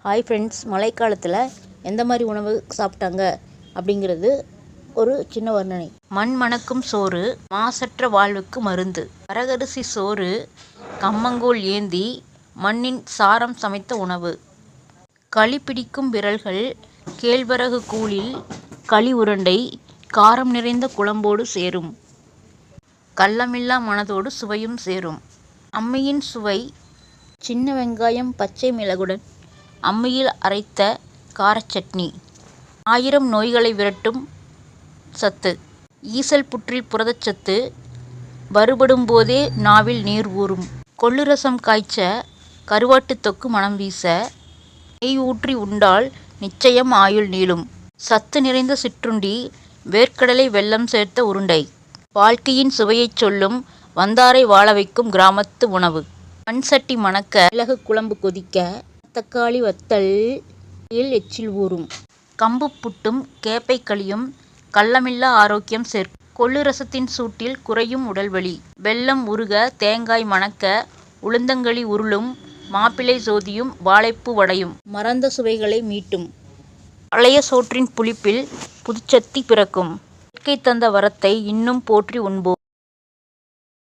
Hi friends, மழைக்காலத்தில் எந்த மாதிரி உணவு சாப்பிட்டாங்க அப்படிங்கிறது ஒரு சின்ன வர்ணனை. மண் மணக்கும் சோறு மாசற்ற வாழ்வுக்கு மருந்து. வரகரிசி சோறு கம்மங்கூழ் ஏந்தி மண்ணின் சாரம் சமைத்த உணவு. களி பிடிக்கும் விரல்கள் கேழ்வரகு கூழில் களி உருண்டை காரம் நிறைந்த குழம்போடு சேரும். கள்ளமில்லா மனதோடு சுவையும் சேரும். அம்மியின் சுவை சின்ன வெங்காயம் பச்சை மிளகுடன் அம்மியில் அரைத்த காரச்சட்னி. 1000 நோய்களை விரட்டும் சத்து. ஈசல் புற்றில் புரதச்சத்து. வறுபடும் போதே நாவில் நீர் ஊறும். கொள்ளு ரசம் காய்ச்ச கருவாட்டு தொக்கு மணம் வீச நெய் ஊற்றி உண்டால் நிச்சயம் ஆயுள் நீளும். சத்து நிறைந்த சிற்றுண்டி வேர்க்கடலை வெல்லம் சேர்த்த உருண்டை. வாழ்க்கையின் சுவையைச் சொல்லும் வந்தாரை வாழ வைக்கும் கிராமத்து உணவு. மண் சட்டி மணக்க மிளகு குழம்பு கொதிக்க தக்காளி வத்தல் எச்சில் ஊறும். கம்பு புட்டும் கேப்பை களியும் கள்ளமில்லா ஆரோக்கியம் சேர்க்கும். கொள்ளு ரசத்தின் சூட்டில் குறையும் உடல்வலி. வெல்லம் உருக தேங்காய் மணக்க உளுந்தங்களி உருளும். மாப்பிள்ளை சோதியும் வாழைப்பூ வடையும் மறந்த சுவைகளை மீட்டும். பழைய சோற்றின் புளிப்பில் புதுச்சத்தி பிறக்கும். இயற்கை தந்த வரத்தை இன்னும் போற்றி உண்போம்.